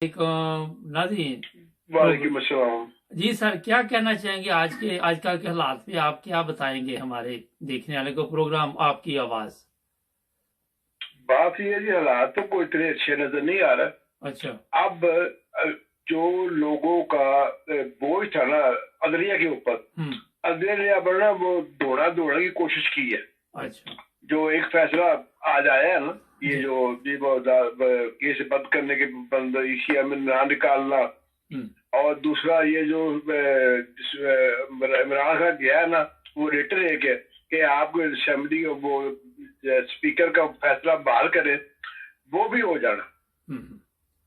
एक नाज़रीन वालेकुम अस्सलाम। जी सर, क्या कहना चाहेंगे आजकल के हालात पे? आप क्या बताएंगे हमारे देखने वाले को? प्रोग्राम आपकी आवाज। बात ये है जी, हालात तो कोई इतने अच्छे नजर नहीं आ रहा। अच्छा। अब जो लोगों का बोझ था ना अदलिया के ऊपर, अदलिया बढ़ना वो दौड़ा दौड़ा की कोशिश की है। अच्छा। जो एक फैसला आज आया है ना, ये जो केस बंद करने के बंद एशिया में ना निकालना, और दूसरा ये जो इमरान खान गया है ना, वो लेटर है कि आपको असेंबली वो स्पीकर का फैसला बहाल करे, वो भी हो जाना।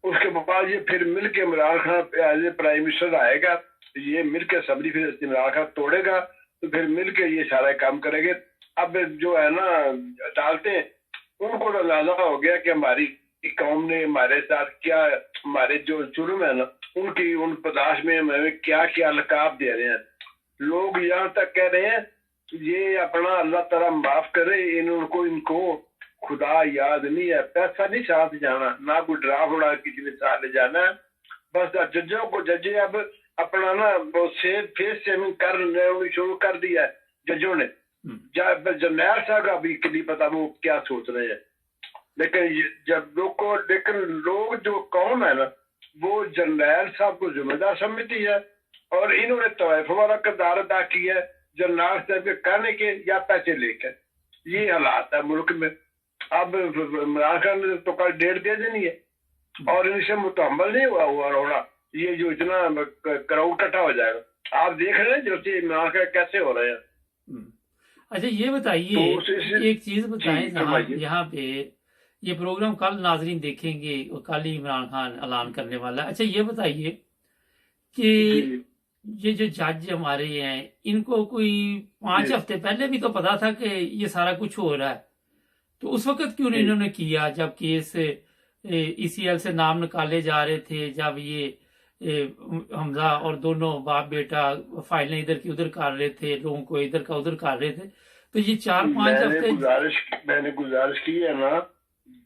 उसके बाद ये फिर मिल के Imran Khan as a prime minister आएगा, ये मिल के असेंबली फिर इमरान खान तोड़ेगा, तो फिर मिल के ये सारा काम करेंगे। अब जो है ना अदालतें, उनको अंदाजा हो गया कि हमारी कौम ने हमारे साथ क्या, हमारे जो जुर्म है ना उनकी उन बर्दाश्त में हमें क्या क्या लकाब दे रहे हैं। लोग यहाँ तक कह रहे हैं ये अपना अल्लाह ताला माफ करे, इनको खुदा याद नहीं है, पैसा नहीं साथ जाना, ना कोई ड्राफ्ट उड़ा किसी ने साथ ले जाना है। बस जजों को जजे अब अपना ना वो फेस सेविंग कर शुरू कर दिया है जजों ने। जर्नैल साहब का अभी नहीं पता वो क्या सोच रहे हैं, लेकिन लोग जो कौम है ना वो जर्नैल साहब को जिम्मेदार समझती है, और इन्होंने तवाइफ वाला किरदार अदा किया है जर्नैल साहब के कहने के या पैसे लेकर। ये हालात है मुल्क में। अब इमरान खान ने तो कल डेट दे देनी है, और इनसे मुतहम्मल नहीं हुआ होना, ये जो इतना क्राउड इकट्ठा हो जाएगा। आप देख रहे हैं जो इमरान खान कैसे हो रहे हैं। अच्छा, ये बताइए, तो एक चीज बताएं साहब, यहाँ पे ये प्रोग्राम कल नाजरीन देखेंगे और कल ही इमरान खान ऐलान करने वाला है। अच्छा, ये बताइए कि ये जो जज हमारे हैं, इनको कोई 5 हफ्ते पहले भी तो पता था कि ये सारा कुछ हो रहा है, तो उस वक्त क्यों नहीं इन्होंने किया जब केस ईसीएल से नाम निकाले जा रहे थे, जब ये हमजा और दोनों बाप बेटा फाइलें इधर की उधर कर रहे थे, लोगों को इधर का उधर कर रहे थे, तो ये 4-5 हफ्ते। मैंने गुजारिश की है ना,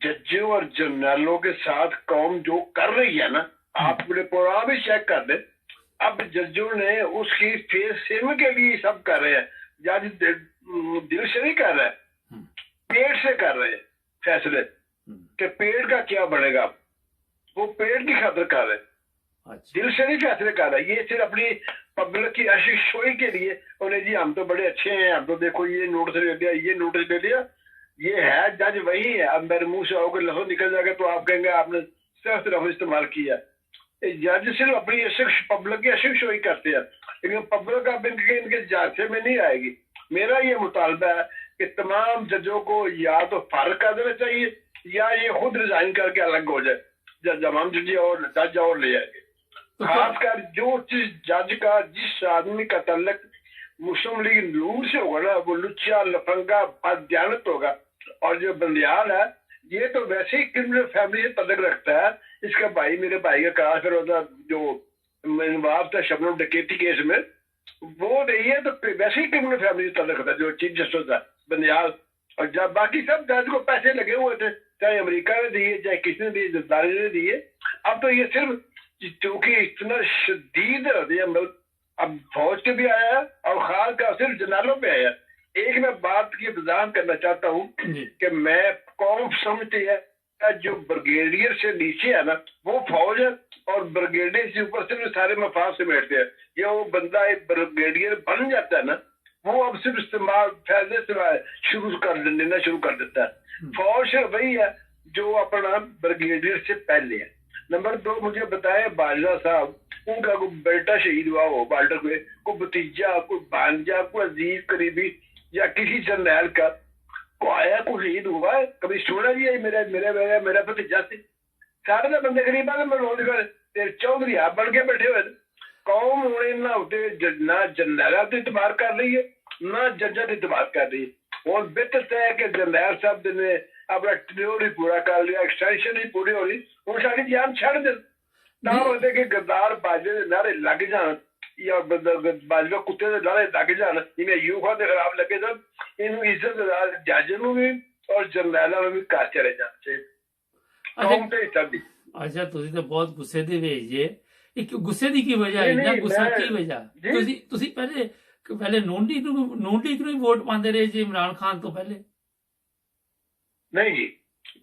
जजों और जर्नलों के साथ कौम जो कर रही है ना, आप अपने प्रोग्राम भी चेक कर दे। अब जजों ने उसकी फेस सेविंग के लिए सब कर रहे हैं, जज दिल से नहीं कर रहे, पेट से कर रहे हैं फैसले कि पेट का क्या बढ़ेगा, वो पेट की खातिर कर रहे हैं। अच्छा। दिल से नहीं फैसले कर रहा है, ये सिर्फ अपनी पब्लिक की आशिशोई के लिए उन्हें जी हम तो बड़े अच्छे हैं, हम तो देखो ये नोटिस ले लिया, ये नोटिस ले लिया। ये है जज वही है। अब मेरे मुंह से होकर लफ्ज निकल जाएगा तो आप कहेंगे आपने सख्त लफ्ज इस्तेमाल किया। जज सिर्फ अपनी पब्लिक की आशिशोई करते हैं, लेकिन पब्लिक अब इनके जांचे में नहीं आएगी। मेरा ये मुतालबा है कि तमाम जजों को या तो फारिग कर देना चाहिए या ये खुद रिजाइन करके अलग हो जाए, तमाम जज और ले आएंगे। खासकर जो जज का जिस आदमी का तल्लक मुस्लिम लीग नून से होगा ना, वो लुच्चा लफंगा बददियानत होगा। और जो बंदियाल है ये तो वैसे ही क्रिमिनल फैमिली से तल्लक रखता है। इसका भाई मेरे भाई का कहा फिर होता जो नवाब था शबनम डकैती केस में, वो नहीं है तो वैसे ही क्रिमिनल फैमिली से तल्लक रखता है जो चीफ जस्टिस था बंदियाल। और जब बाकी सब जज को पैसे लगे हुए थे, चाहे अमेरिका ने दिए चाहे किसी ने दिए, जद्दारी ने दिए। अब तो ये सिर्फ क्योंकि इतना शदीद अब फौज के भी आया है और खास का सिर्फ जनालों पे आया। एक मैं बात की वजाहत करना चाहता हूँ कि मैं कौम समझती है जो ब्रिगेडियर से नीचे है ना वो फौज है, और ब्रिगेडियर से ऊपर से सारे मफाद से बैठते हैं। ये वो बंदा एक ब्रिगेडियर बन जाता है ना, वो अब सिर्फ इस्तेमाल फैसले शुरू कर देता है। फौज से वही है जो अपना ब्रिगेडियर से पहले है। नंबर 2, मुझे बताए बाजवा साहब, उनका कोई बेटा शहीद हुआ हो बाल्टर में, कोई भतीजा, कोई भांजा, कोई अजीज करीबी या किसी जर्नैल का को आया कोई शहीद हुआ है? कभी सुना जी मेरा मेरा मेरा मेरा भतीजा से? सारे तो बंदे गरीब है, चौधरी आप बन के बैठे हुए। कौम होने ना होते ना जर्नैल तो इतबार कर रही है ना जजा तो इतबार कर रही है। और बेहतर है कि जर्नैल साहब ने अपना टेन्योर ही पूरा कर लिया, एक्सटेंशन ही पूरी हो रही, वो सारी जान छड़ दे ना होते कि गद्दार बाजे के नारे लग जान या बाजवा कुत्ते के नारे लग जान, इन्हें यूफा के खिलाफ लगे जान, इन इज्जत जज भी और जर्नैलों में भी काट चले जाने चाहिए। कौम तो हिस्सा दी। ਅੱਛਾ, ਤੁਸੀਂ ਤਾਂ ਬਹੁਤ ਗੁੱਸੇ ਦੇ ਵਿੱਚ ਜੇ। ਇੱਕ ਗੁੱਸੇ ਦੀ ਕੀ ਵਜ੍ਹਾ, ਇੰਨਾ ਗੁੱਸਾ ਕੀ ਵਜ੍ਹਾ? ਤੁਸੀਂ ਪਹਿਲੇ ਨੂਨ ਲੀਗ ਨੂੰ ਹੀ ਵੋਟ ਪਾਉਂਦੇ ਰਹੇ ਜੀ ਇਮਰਾਨ ਖਾਨ ਤੋਂ ਪਹਿਲੇ? ਨਹੀਂ ਜੀ,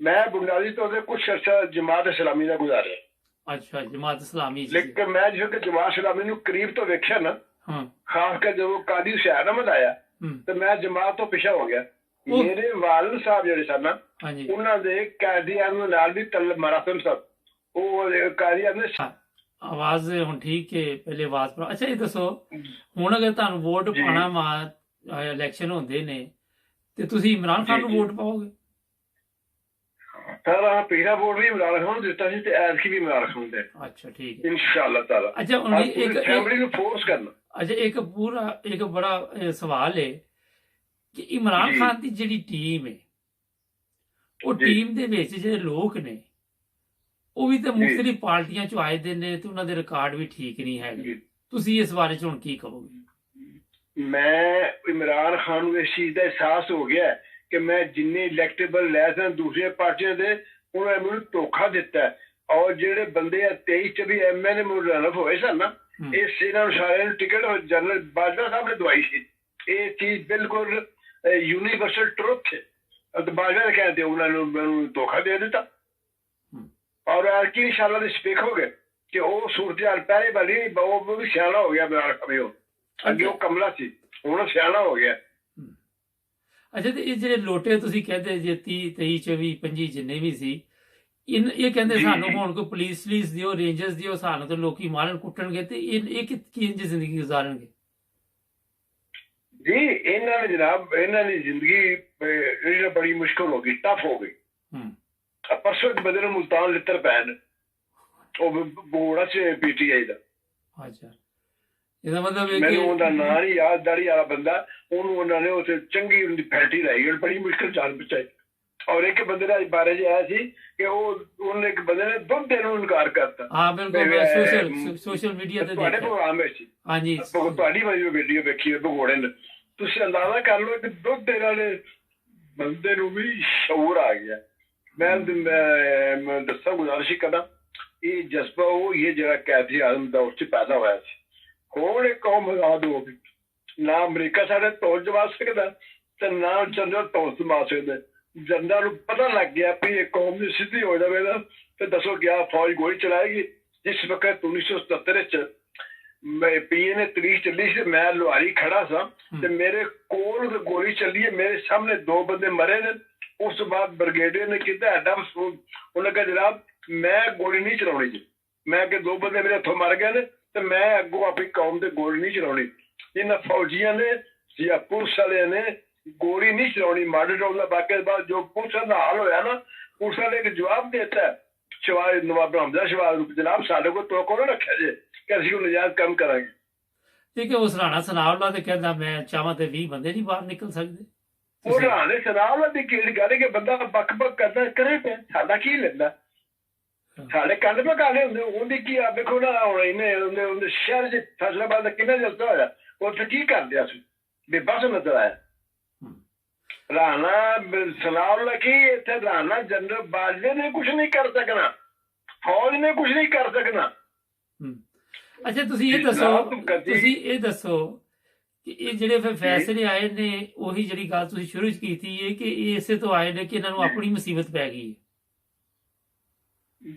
ਮੈਂ ਬੁਨਿਆਦੀ ਤੌਰ ਤੇ ਕੁਝ ਅਰਸਾ ਜਮਾਤ ਇਸਲਾਮੀ ਦਾ ਗੁਜ਼ਾਰਿਆ। ਅੱਛਾ, ਜਮਾਤ ਇਸਲਾਮੀ। ਲੇਕਿਨ ਮੈਂ ਜਦੋਂ ਜਮਾਤ ਇਸਲਾਮੀ ਨੂੰ ਕਰੀਬ ਤੋਂ ਵੇਖਿਆ ਨਾ, ਖਾਸ ਕਰ ਜਦੋਂ ਕਾਦੀ ਹੁਸੈਨ ਅਹਿਮਦ ਆਇਆ ਤੇ ਮੈਂ ਜਮਾਤ ਤੋਂ ਪਿਛਾ ਹੋ ਗਿਆ। ਮੇਰੇ ਵਾਲਿਦ ਸਾਹਿਬ ਜਿਹੜੇ ਸਨ ਉਹਨਾਂ ਦੇ ਕਾਦੀਆਨ ਨਾਲ ਵੀ ਮਰਾਸਮ ਸਾਹਿਬ, ਉਹ ਕਾਦੀਆਨ ਦੇ। ਆਵਾਜ਼ ਹੁਣ ਠੀਕ ਹੈ, ਪਹਿਲੇ ਆਵਾਜ਼ ਪਰ। ਅੱਛਾ, ਇਹ ਦੱਸੋ ਹੁਣ ਅਗਰ ਤੁਹਾਨੂੰ ਵੋਟ ਪਾਣਾ ਵਾ, ਇਲੈਕਸ਼ਨ ਹੁੰਦੇ ਨੇ, ਤੇ ਤੁਸੀਂ ਇਮਰਾਨ ਖਾਨ ਨੂੰ ਵੋਟ ਪਾਓਗੇ? ਸਾਰਾ ਪਿਛਲਾ ਵੋਟ ਵੀ ਇਮਰਾਨ ਖਾਨ ਨੂੰ ਦਿੱਤਾ ਸੀ ਤੇ ਐਤਕੀ ਵੀ ਇਮਰਾਨ ਖਾਨ ਦੇ। ਅੱਛਾ, ਠੀਕ ਹੈ, ਇਨਸ਼ਾਅੱਲਾ ਤਾਲਾ। ਅੱਛਾ, ਹੁਣ ਇੱਕ ਫੈਮਿਲੀ ਨੂੰ ਫੋਰਸ ਕਰਨਾ। ਅੱਛਾ, ਇੱਕ ਬੜਾ ਸਵਾਲ ਹੈ ਕਿ ਇਮਰਾਨ ਖਾਨ ਦੀ ਜਿਹੜੀ ਟੀਮ ਹੈ, ਉਹ ਟੀਮ ਦੇ ਵਿੱਚ ਜਿਹੜੇ ਲੋਕ ਨੇ ਉਹ ਵੀ ਤਾਂ ਮੁਖਤਲਿਫ ਪਾਰਟੀਆਂ ਚੋਂ ਆਏ ਦੇ ਨੇ ਤੇ ਉਹਨਾਂ ਦੇ ਰਿਕਾਰਡ ਵੀ ਠੀਕ ਨਹੀਂ ਹੈਗੇ। ਤੁਸੀਂ ਇਸ ਬਾਰੇ ਚ ਹੁਣ ਕੀ ਕਹੋਗੇ? ਮੈਂ ਇਮਰਾਨ ਖਾਨ ਨੂੰ ਇਸ ਚੀਜ਼ ਦਾ ਅਹਿਸਾਸ ਹੋ ਗਿਆ ਕਿ ਮੈਂ ਜਿੰਨੇ ਇਲੈਕਟੇਬਲ ਲੈ ਸਨ ਦੂਸਰੀਆਂ ਪਾਰਟੀਆਂ ਦੇ, ਉਹਨਾਂ ਨੇ ਮੈਨੂੰ ਧੋਖਾ ਦਿੱਤਾ। ਔਰ ਜਿਹੜੇ ਬੰਦੇ 23-24 MLA ਮੁਰਨਫ ਹੋਏ ਸਨ ਨਾ, ਇਹਨਾਂ ਨੂੰ ਸਾਰਿਆਂ ਨੂੰ ਟਿਕਟ ਜਨਰਲ ਬਾਜਵਾ ਸਾਹਿਬ ਨੇ ਦਵਾਈ ਸੀ। ਇਹ ਚੀਜ਼ ਬਿਲਕੁਲ ਯੂਨੀਵਰਸਲ ਟਰੁਥ ਹੈ। ਬਾਜਵਾ ਨੇ ਕਹਿੰਦੇ ਉਹਨਾਂ ਨੂੰ ਮੈਨੂੰ ਧੋਖਾ ਦੇ ਦਿੱਤਾ। ਔਰ ਐਤਕੀ ਇਨਸ਼ਾਅੱਲਾ ਤੁਸੀਂ ਵੇਖੋਗੇ ਕਿ ਉਹ ਸੂਰਤ ਹਾਲ ਪਹਿਲੇ ਵਾਲੀ, ਉਹ ਵੀ ਸਿਆਣਾ ਹੋ ਗਿਆ ਇਮਰਾਨ ਖਾਨ। ਉਹ ਅੱਗੇ ਉਹ ਕਮਲਾ ਸੀ, ਹੁਣ ਸਿਆਣਾ ਹੋ ਗਿਆ। ਅੱਛਾ, ਤੇ ਇਹ ਜਿਹੜੇ ਲੋਟੇ ਤੁਸੀਂ ਕਹਿੰਦੇ ਜੇ 30, 23, 24, 25 ਜਿੰਨੇ ਵੀ ਸੀ, ਇਹ ਕਹਿੰਦੇ ਸਾਨੂੰ ਹੁਣ ਕੋਈ ਪੁਲਿਸ ਦਿਓ, ਰੇਂਜਰਸ ਦਿਓ, ਸਾਨੂੰ ਤਾਂ ਲੋਕੀ ਮਾਰਨ ਕੁੱਟਣਗੇ, ਤੇ ਇਹ ਕੀ ਜ਼ਿੰਦਗੀ ਗੁਜ਼ਾਰਨਗੇ ਜੀ? ਇਹਨਾਂ ਨੇ ਜਨਾਬ, ਇਹਨਾਂ ਦੀ ਜ਼ਿੰਦਗੀ ਬੜੀ ਮੁਸ਼ਕਿਲ ਹੋ ਗਈ, ਟਫ ਹੋ ਗਈ। ਪਰਸੋਂ ਇੱਕ ਬੰਦੇ ਨੂੰ ਮੁਲਤਾਨ ਲਿੱਤਰ ਪੈਣ, ਉਹ ਬੋੜਾ ਚ PTI ਦਾ। ਅੱਛਾ, ਇਹਦਾ ਮਤਲਬ ਮੈਨੂੰ ਉਹਦਾ ਨਾਂ ਨਹੀਂ ਯਾਦ, ਦਾੜੀ ਵਾਲਾ ਬੰਦਾ, ਉਹਨੂੰ ਉਹਨਾਂ ਨੇ ਉੱਥੇ ਚੰਗੀ ਉਹਦੀ ਫੈਲਟੀ ਲਾਈ, ਬੜੀ ਮੁਸ਼ਕਿਲ ਜਾਨ ਬਚਾਈ। ਔਰ ਇੱਕ ਬੰਦੇ ਦਾ ਬਾਰੇ ਚ ਆਇਆ ਸੀ ਕਿ ਉਹਨੇ ਇੱਕ ਬੰਦੇ ਨੇ ਦੁੱਧ ਦੇਣ ਨੂੰ ਇਨਕਾਰ ਕਰਤਾ। ਹਾਂ, ਬਿਲਕੁਲ, ਸੋਸ਼ਲ ਮੀਡੀਆ ਤੇ ਤੁਹਾਡੇ ਪ੍ਰੋਗਰਾਮ ਵਿੱਚ। ਹਾਂਜੀ, ਤੁਹਾਡੀ ਵੀਡੀਓ ਵੇਖੀ ਭਗੋੜੇ ਨੇ। ਤੁਸੀਂ ਅੰਦਾਜ਼ਾ ਕਰ ਲਓ ਕਿ ਦੁੱਧ ਦੇਣ ਵਾਲੇ ਬੰਦੇ ਨੂੰ ਵੀ ਸ਼ਊਰ ਆ ਗਿਆ। ਮੈਂ ਦੱਸਾਂ, ਗੁਜ਼ਾਰਿਸ਼ ਕਰਾਂ, ਇਹ ਜਜ਼ਬਾ ਉਹ ਹੀ ਹੈ ਜਿਹੜਾ ਕੈਦੀ ਆਜ਼ਮ ਦਾ ਉਸ ਚ ਪੈਦਾ ਹੋਇਆ ਸੀ। ਹੁਣ ਇਹ ਕੌਮ ਆਜ਼ਾਦ ਹੋ ਗਈ, ਨਾ ਅਮਰੀਕਾ ਸਾਡੇ ਤੋੜ ਜਮਾ ਸਕਦਾ ਤੇ ਨਾ ਜਨਰਲ ਤੋੜ ਜਮਾ ਸਕਦਾ। ਜਨਰਲ ਨੂੰ ਪਤਾ ਲੱਗ ਗਿਆ ਵੀ ਇਹ ਕੌਮ ਦੀ ਸਿੱਧੀ ਹੋ ਜਾਵੇ ਨਾ ਤੇ ਦੱਸੋ ਕਿਆ ਫੌਜ ਗੋਲੀ ਚਲਾਏਗੀ। ਜਿਸ ਵਕਤ 1977 ਚ PA ਨੇ ਤਰੀਕ ਚੱਲੀ ਸੀ, ਮੈਂ ਲੁਹਾਰੀ ਖੜਾ ਸਾਂ ਤੇ ਮੇਰੇ ਕੋਲ ਗੋਲੀ ਚੱਲੀ ਹੈ, ਮੇਰੇ ਸਾਹਮਣੇ 2 ਬੰਦੇ ਮਰੇ ਨੇ। ਉਸ ਤੋਂ ਬਾਅਦ ਬ੍ਰਿਗੇਡੀਅਰ ਨੇ ਕੀਤਾ ਐਡਾ ਅਫਸੋਸ, ਉਹਨੇ ਕਿਹਾ ਜਨਾਬ ਮੈਂ ਗੋਲੀ ਨਹੀਂ ਚਲਾਉਣੀ ਜੀ। ਮੈਂ ਕਿ 2 ਬੰਦੇ ਮੇਰੇ ਹੱਥੋਂ ਮਰ ਗਏ ਨੇ ਤੇ ਮੈਂ ਅੱਗੋਂ ਆਪਣੀ ਕੌਮ ਤੇ ਗੋਲੀ ਨਹੀਂ ਚਲਾਉਣੀ। ਇਹਨਾਂ ਫੌਜੀਆਂ ਨੇ ਜਾਂ ਪੁਲਿਸ ਵਾਲਿਆਂ ਨੇ ਗੋਲੀ ਨਹੀਂ ਚਲਾਉਣੀ। ਮਾਡਲ ਟਾਊਨ ਦਾ ਵਾਕਿਆ ਬਾਅਦ ਜੋ ਪੁਲਿਸ ਦਾ ਹਾਲ ਹੋਇਆ ਨਾ, ਪੁਲਿਸ ਵਾਲੇ ਇੱਕ ਜਵਾਬ ਦੇਤਾ ਸ਼ਵਾਜ ਨਵਾਬ ਹਮਜ਼ਾ ਸ਼ਵਾਜ ਨੂੰ, ਜਨਾਬ ਸਾਡੇ ਕੋਲ ਤੋਕੋ ਨਾ ਰੱਖਿਆ ਜੇ ਕਿ ਅਸੀਂ ਉਹ ਨਜਾਇਜ਼ ਕੰਮ ਕਰਾਂਗੇ। ਠੀਕ ਹੈ, ਉਹ ਸਰਾਣਾ ਸਨਾਉਲਾ ਤੇ ਕਹਿੰਦਾ ਮੈਂ ਚਾਹਾਂ ਤੇ 20 ਬੰਦੇ ਨਹੀਂ ਬਾਹਰ ਨਿਕਲ ਸਕਦੇ। ਉਹ ਸਰਾਣੇ ਸਨਾਉਲਾ ਦੀ ਕਿਹੜੀ ਗੱਲ ਹੈ ਕਿ ਬੰਦਾ ਬੱਕ ਕਰਦਾ ਕਰੇ ਪਿਆ, ਸਾਡਾ ਕੀ ਲੈਂਦਾ? ਸਾਡੇ ਕੰਨ ਪਕਾਣੇ ਹੁੰਦੇ, ਉਹਦੀ ਕੀ ਆ? ਵੇਖੋ ਨਾ ਹੁਣ ਇਹਨੇ ਉਹਦੇ ਸ਼ਹਿਰ ਚ ਫੈਸਲਾਬਾਦ ਦਾ ਕਿੰਨਾ ਜਲਦਾ ਹੋਇਆ, ਉੱਥੇ ਕੀ ਕਰਦੇ ਅਸੀਂ ਬੇਬਸ ਨਜ਼ਰ ਆਇਆ। ਰਾਣਾ ਸਨਾਉਲਾ ਕੀ ਇੱਥੇ ਰਾਣਾ ਜਨਰਲ ਬਾਜਵੇ ਨੇ ਕੁਛ ਨਹੀਂ ਕਰ ਸਕਣਾ, ਫੌਜ ਨੇ ਕੁਛ ਨਹੀਂ ਕਰ ਸਕਣਾ। ਅੱਛਾ, ਤੁਸੀਂ ਇਹ ਦੱਸੋ ਕਿ ਇਹ ਜਿਹੜੇ ਫਿਰ ਫੈਸਲੇ ਆਏ ਨੇ, ਉਹੀ ਜਿਹੜੀ ਗੱਲ ਤੁਸੀਂ ਸ਼ੁਰੂ ਚ ਕੀਤੀ ਹੈ ਕਿ ਇਹ ਇਸੇ ਤੋਂ ਆਏ ਨੇ ਕਿ ਇਹਨਾਂ ਨੂੰ ਆਪਣੀ ਮੁਸੀਬਤ ਪੈ ਗਈ ਹੈ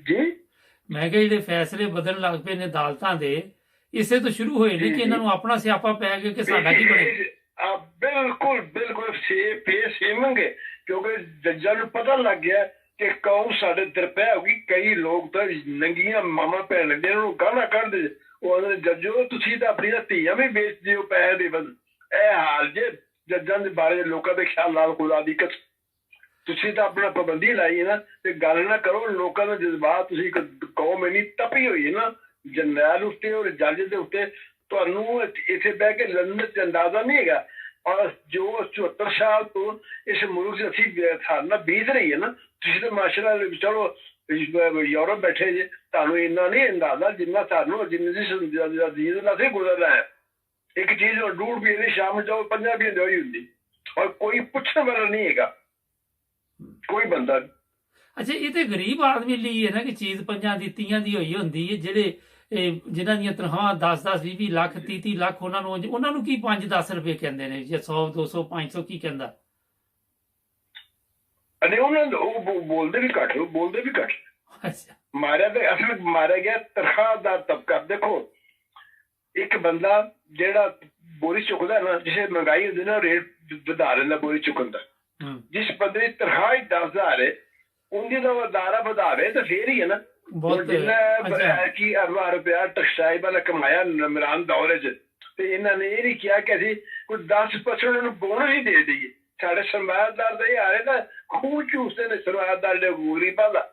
ਜੀ। ਮੈਂ ਕਿਹਾ ਜਿਹੜੇ ਫੈਸਲੇ ਬਦਲਣ ਲੱਗ ਪਏ ਨੇ ਅਦਾਲਤਾਂ ਦੇ, ਇਸੇ ਤੋਂ ਸ਼ੁਰੂ ਹੋਏ ਨੇ ਕਿ ਇਹਨਾਂ ਨੂੰ ਆਪਣਾ ਸਿਆਪਾ ਪੈ ਗਿਆ ਕਿ ਸਾਡਾ ਕੀ ਬਣੇ। ਬਿਲਕੁਲ ਸੇਵਾਂਗੇ, ਕਿਉਂਕਿ ਜੱਜਾਂ ਨੂੰ ਪਤਾ ਲੱਗ ਗਿਆ ਕਿ ਕੌਮ ਸਾਡੇ ਦਰਪਿਆ ਹੋ ਗਈ। ਕਈ ਲੋਕ ਤਾਂ ਨੰਗੀਆਂ ਮਾਮਾ ਭੈਣ ਜਿਹਨਾਂ ਨੂੰ ਗਾਲਾਂ ਕੱਢਦੇ, ਉਹ ਆਂਦੇ ਜੱਜੋ ਤੁਸੀਂ ਤਾਂ ਆਪਣੀਆਂ ਧੀਆਂ ਵੀ ਵੇਚ ਦਿਓ ਪੈਸੇ ਦੇ ਬਦਲੇ। ਇਹ ਹਾਲ ਜੇ ਜੱਜਾਂ ਦੇ ਬਾਰੇ ਲੋਕਾਂ ਦੇ ਖਿਆਲ ਨਾਲ ਖੁਦਾ ਦੀ ਕਸਮ, ਤੁਸੀਂ ਤਾਂ ਆਪਣਾ ਪਾਬੰਦੀ ਲਾਈ ਹੈ ਨਾ ਤੇ ਗੱਲ ਨਾ ਕਰੋ। ਲੋਕਾਂ ਦਾ ਜਜ਼ਬਾਤ, ਤੁਸੀਂ ਕੌਮ ਇੰਨੀ ਤਪੀ ਹੋਈ ਹੈ ਨਾ ਜਰਨੈਲ ਉੱਤੇ ਔਰ ਜੱਜ ਦੇ ਉੱਤੇ, ਤੁਹਾਨੂੰ ਇੱਥੇ ਬਹਿ ਕੇ ਲੰਡਨ ਚ ਅੰਦਾਜ਼ਾ ਨਹੀਂ ਹੈਗਾ। ਔਰ ਜੋ 74 ਸਾਲ ਤੋਂ ਇਸ ਮੁਲਕ ਚ ਅਸੀਂ ਸਾਡੇ ਨਾਲ ਬੀਤ ਰਹੀ ਹੈ ਨਾ, ਤੁਸੀਂ ਤਾਂ ਮਾਸ਼ਾਅੱਲਾ ਚਲੋ ਯੂਰਪ ਬੈਠੇ ਜੇ, ਤੁਹਾਨੂੰ ਇੰਨਾ ਨਹੀਂ ਅੰਦਾਜ਼ਾ ਜਿੰਨਾ ਸਾਨੂੰ ਜਿੰਨੀ ਅਜ਼ੀਜ਼ ਨਾਲ ਅਸੀਂ ਗੁਜ਼ਰਨਾ ਹੈ। ਇੱਕ ਚੀਜ਼ ਡੂਢ ਵੀ ਨਹੀਂ, ਸ਼ਾਮ ਨੂੰ ਜਾਓ 50 ਵੀ ਹੋਈ ਹੁੰਦੀ, ਔਰ ਕੋਈ ਪੁੱਛਣ ਵਾਲਾ ਨਹੀਂ ਹੈਗਾ, ਕੋਈ ਬੰਦਾ। ਅੱਛਾ ਇਹ ਤੇ ਗਰੀਬ ਆਦਮੀ ਲਈ ਹੈ ਨਾ ਕਿ ਚੀਜ਼ 5 ਦੀ 30 ਦੀ ਹੋਈ ਹੁੰਦੀ ਹੈ, ਜਿਹੜੇ ਜਿਨ੍ਹਾਂ ਦੀਆਂ ਤਨਖਾਹਾਂ 10-10 20 ਲੱਖ 30 ਲੱਖ ਉਹਨਾਂ ਨੂੰ ਕੀ 5-10 ਰੁਪਏ ਕਹਿੰਦੇ ਨੇ, ਜੇ 100 200 500 ਕੀ ਕਹਿੰਦਾ। ਅਨੇ ਉਹਨਾਂ ਉਹ ਬੋਲਦੇ ਵੀ ਘੱਟ। ਅੱਛਾ ਮਾਰਿਆ ਤੇ ਅਸਲ ਮਾਰਿਆ ਗਿਆ ਤਨਖਾਹ ਦਾ ਤਬਕਾ। ਦੇਖੋ ਇੱਕ ਬੰਦਾ ਜਿਹੜਾ ਬੋਰੀ ਚੁੱਕਦਾ ਨਾ, ਜਿਸੇ ਮਹਿੰਗਾਈ ਹੁੰਦੀ ਨਾ ਰੇਟ ਵਧਾ ਲੈਂਦਾ ਬੋਰੀ ਚੁੱਕਣ ਦਾ। ਜਿਸ ਬੰਦੇ ਦੀ ਤਨਖਾਹ ਹੀ 10,000 ਹੈ ਉਹਦੀ ਤਾਂ ਵਧਾਰਾ ਵਧਾਵੇ ਤਾਂ ਫੇਰ ਹੀ ਹੈ ਨਾ। ਜਿੰਨਾ ਕਿ ਅਰਬਾਂ ਰੁਪਇਆ ਟੈਕਸਟਾਈਲ ਵਾਲਾ ਕਮਾਇਆ ਇਮਰਾਨ ਦੌਰੇ 'ਚ, ਤੇ ਇਹਨਾਂ ਨੇ ਇਹ ਨਹੀਂ ਕਿਹਾ ਕਿ ਅਸੀਂ ਕੋਈ 10% ਨੂੰ ਬੋਨਸ ਹੀ ਦੇ ਦਈਏ। ਸਾਡੇ ਸਰਮਾਇਆਦਾਰ ਦਾ ਇਹ ਹਾਲ ਹੈ ਨਾ, ਖੂਨ ਚੂਸਦੇ ਨੇ ਸਰਮਾਇਆਦਾਰ ਦੇ ਗਰੀਬਾਂ ਦਾ।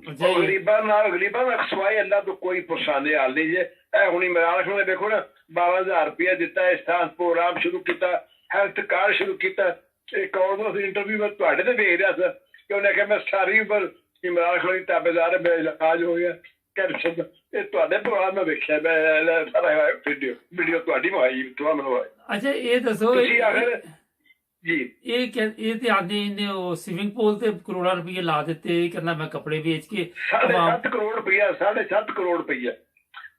ਗਰੀਬਾਂ ਨਾਲ ਸਵਾਈ ਅੱਲਾ ਤੋਂ ਕੋਈ ਪਰੇਸ਼ਾਨੀ ਹਾਲ ਨਹੀਂ ਜੇ। ਇਹ ਹੁਣ ਇਮਰਾਨ ਖਾਨ ਨੇ ਦੇਖੋ ਨਾ 12,000 ਰੁਪਇਆ ਦਿੱਤਾ, ਇਸ ਤਰ੍ਹਾਂ ਪ੍ਰੋਗਰਾਮ ਸ਼ੁਰੂ ਕੀਤਾ, ਹੈਲਥ ਕਾਰਡ ਸ਼ੁਰੂ ਕੀਤਾ। ਇੱਕ ਔਰ ਇੰਟਰਵਿਊ ਮੈਂ ਤੁਹਾਡੇ ਤੇ ਵੇਖ ਰਿਹਾ ਸੀ ਕਿ ਉਹਨੇ ਕਿਹਾ ਮੈਂ ਸਾਰੀ ਉਮਰ ਇਮਰਾਨ ਖਾਨ ਦੀ ਤਾਬੇਦਾਰ, ਮੇਰਾ ਇਲਾਜ ਹੋ ਗਿਆ ਕੈਂਸਰ ਦਾ। ਇਹ ਤੁਹਾਡੇ ਪ੍ਰੋਗਰਾਮ ਮੈਂ ਵੇਖਿਆ, ਮੈਂ ਸਾਰਾ ਵੀਡੀਓ ਤੁਹਾਡੀ ਮੰਗਾਈ, ਤੁਹਾਨੂੰ। ਅੱਛਾ ਇਹ ਦੱਸੋ ਜੀ ਇਹ ਤੇ ਆਦੇ ਇਹਨੇ ਉਹ ਸਵਿਮਿੰਗ ਪੂਲ ਤੇ ਕਰੋੜਾਂ ਰੁਪਏ ਲਾ ਦਿੱਤੇ, ਇਹ ਕਹਿੰਦਾ ਮੈਂ ਕੱਪੜੇ ਵੇਚ ਕੇ 7.5 ਕਰੋੜ ਰੁਪਇਆ 7.5 ਕਰੋੜ ਰੁਪਇਆ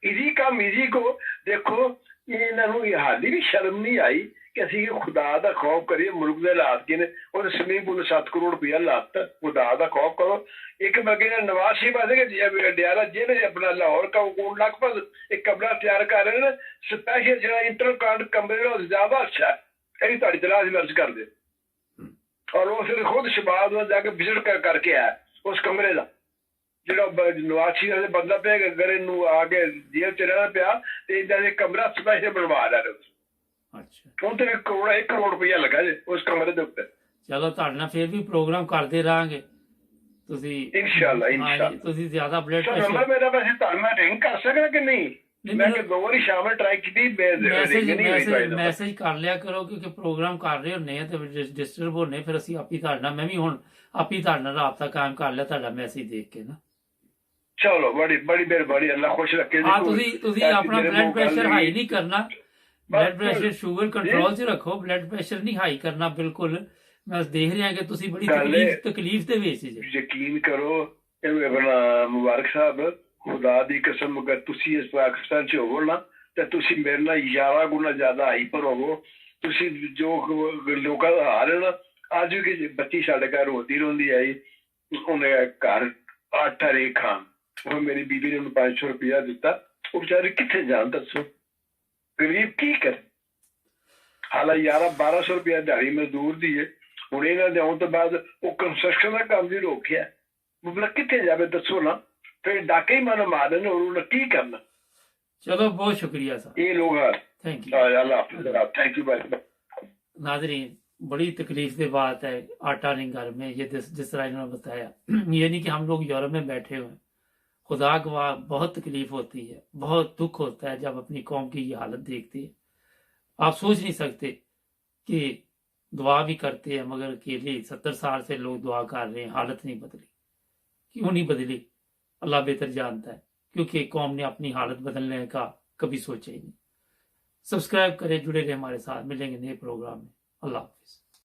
ਇਜੀ ਕੰਮ ਇਜੀ ਕੋ। ਦੇਖੋ ਇਹਨਾਂ ਨੂੰ ਹਾਲੀ ਵੀ ਸ਼ਰਮ ਨਹੀਂ ਆਈ ਕਿ ਅਸੀਂ ਖੁਦਾ ਦਾ ਖੌਫ ਕਰੀਏ। ਮੁਲਕ ਦੇ ਹਾਲਾਤ ਕੀ ਨੇ, ਉਹਨੇ ਸਵਿਮਿੰਗ ਪੂਲ 7 ਕਰੋੜ ਰੁਪਇਆ ਲਾਤਾ। ਖੁਦਾ ਦਾ ਖੌਫ ਕਰੋ। ਇੱਕ ਮਗੇ ਨਵਾਜ਼ ਸ਼ਰੀਫ ਆਦੇ ਡਿਆਰਾ ਜਿਹਨੇ ਆਪਣਾ ਲਾਹੌਰ का लगभग एक कमरा तैयार कर रहे हैं, स्पेशल जो इंटरकांट कमरे नाल ज्यादा अच्छा है। यही ਤੁਹਾਡੀ ਤਲਾਸ਼ ਦਰਜ ਕਰ ਦਿਓ। ਔਰ ਉਹ ਫਿਰ ਖੁਦ ਸ਼ਬਾਬ ਨਾਲ ਜਾ ਕੇ ਵਿਜ਼ਿਟ ਕਰਕੇ ਆਇਆ ਉਸ ਕਮਰੇ ਦਾ, ਜਿਹੜਾ ਨਵਾਜ਼ ਸ਼ਰੀਫ ਦੇ ਬੰਦਾ ਪਿਆ ਗਰੇ ਨੂੰ ਆ ਕੇ ਜੇਲ੍ਹ ਚ ਰਹਿਣਾ ਪਿਆ, ਤੇ ਇਦਾਂ ਦੇ ਕਮਰਾ ਸਪੈਸ਼ਲ ਬਣਵਾ ਲਿਆ। ਅੱਛਾ ਹੁਣ ਤੇ 1 ਕਰੋੜ ਰੁਪਇਆ ਲੱਗਾ ਜੇ ਉਸ ਕਮਰੇ ਦੇ ਉੱਤੇ। ਚਲੋ ਤੁਹਾਡੇ ਨਾਲ ਫਿਰ ਵੀ ਪ੍ਰੋਗਰਾਮ ਕਰਦੇ ਰਹਾਂਗੇ। ਤੁਸੀਂ ਇਨਸ਼ਾਅੱਲਾ ਤੁਸੀਂ ਜ਼ਿਆਦਾ ਬਲੱਡ ਪ੍ਰੈਸ਼ਰ ਨੰਬਰ ਮੇਰਾ ਵੈਸੇ ਤੁਹਾਨੂੰ ਮੈਂ ਰਿੰਗ ਕਰ ਸਕਦਾ ਕਿ ਨਹੀਂ? ਮੈਂ ਕਿ 2 ਵਾਰੀ ਸ਼ਾਮ ਨੂੰ ਟਰਾਈ ਕੀਤੀ, ਮੈਸੇਜ ਕਰ ਲਿਆ ਕਰੋ ਕਿਉਂਕਿ ਪ੍ਰੋਗਰਾਮ ਕਰ ਰਹੇ ਹੁੰਦੇ ਆ ਤੇ ਡਿਸਟਰਬ ਹੋਣੇ, ਫਿਰ ਅਸੀਂ ਆਪੀ ਤੁਹਾਡੇ ਨਾਲ, ਮੈਂ ਵੀ ਹੁਣ ਆਪੀ ਤੁਹਾਡੇ ਨਾਲ ਰਾਬਤਾ ਕਾਇਮ ਕਰ ਲਿਆ ਤੁਹਾਡਾ ਮੈਸੇਜ ਦੇਖ ਕੇ ਨਾ। ਚਲੋ ਬੜੀ ਮਿਹਰਬਾਨੀ, ਅੱਲਾ ਖੁਸ਼ ਰੱਖੇ। ਹਾਂ ਤੁਸੀਂ ਆਪਣਾ ਬਲੱਡ ਪ੍ਰੈਸ਼ਰ ਹਾਈ ਨਹੀਂ ਕਰਨਾ, ਬਲੱਡ ਪ੍ਰੈਸ਼ਰ ਸ਼ੂਗਰ ਕੰਟਰੋਲ 'ਚ ਰੱਖੋ, ਬਲੱਡ ਪ੍ਰੈਸ਼ਰ ਨਹੀਂ ਹਾਈ ਕਰਨਾ ਬਿਲਕੁਲ। ਮੈਂ ਦੇਖ ਰਿਹਾ ਕਿ ਤੁਸੀਂ ਬੜੀ ਤਕਲੀਫ ਦੇ ਵਿੱਚ ਜੇ। ਯਕੀਨ ਕਰੋ ਆਪਣਾ ਮੁਬਾਰਕ ਸਾਹਿਬ, ਖੁਦਾ ਦੀ ਕਸਮ ਅਗਰ ਤੁਸੀਂ ਇਸ ਪਾਕਿਸਤਾਨ 'ਚ ਹੋਵੋ ਨਾ ਤੇ ਤੁਸੀਂ ਮੇਰੇ ਨਾਲ 11 ਗੁਣਾ ਜ਼ਿਆਦਾ ਹਾਈਪਰ ਹੋਵੋ। ਤੁਸੀਂ ਜੋ ਲੋਕਾਂ ਦਾ ਹਾਲ ਹੈ ਨਾ, ਅੱਜ ਵੀ ਬੱਚੀ ਸਾਡੇ ਘਰ ਰੋਂਦੀ ਆਈ, ਉਹਨੇ ਘਰ ਆਟਾ ਨਹੀਂ ਖਾਣ, ਉਹ ਮੇਰੀ ਬੀਬੀ ਨੇ ਉਹਨੂੰ 500 ਰੁਪਇਆ ਦਿੱਤਾ। ਉਹ ਵਿਚਾਰੇ ਕਿੱਥੇ ਜਾਣ ਦੱਸੋ, ਗਰੀਬ ਕੀ ਕਰੇ। ਹਾਲਾਂਕਿ 1100-1200 ਰੁਪਇਆ ਦਿਹਾੜੀ ਮਜ਼ਦੂਰ ਦੀ ਹੈ। ਹੁਣ ਇਹਨਾਂ ਦੇ ਆਉਣ ਤੋਂ ਬਾਅਦ ਉਹ ਕੰਸਟਰਕਸ਼ਨ ਦਾ ਕੰਮ ਵੀ ਰੋਕਿਆ, ਮਤਲਬ ਕਿੱਥੇ ਜਾਵੇ ਦੱਸੋ ਨਾ। ਫਿਰ ਡਾਕੇ ਹੀ ਮਨ ਮਾਰ ਦੇਣ, ਉਹਨੂੰ ਕੀ ਕਰਨਾ। चलो बहुत शुक्रिया सर, ये लोग थैंक यू, अल्लाह हाफिज़, थैंक यू भाई। नाज़रीन बड़ी तकलीफ की बात है, आटा नहीं घर में, ये जिस तरह इन्होंने बताया। ये नहीं कि हम लोग यूरोप में बैठे हुए हैं, खुदा गवाह बहुत तकलीफ होती है, बहुत दुख होता है जब अपनी कौम की ये हालत देखती है। आप सोच नहीं सकते कि दुआ भी करते हैं मगर अकेले 70 साल से लोग दुआ कर रहे हैं, हालत नहीं बदली। क्यों नहीं बदली, अल्लाह बेहतर जानता है, क्योंकि कौम ने अपनी हालत बदलने का कभी सोचा ही नहीं। सब्सक्राइब करें, जुड़े रहे हमारे साथ, मिलेंगे नए प्रोग्राम में। अल्लाह हाफिज़।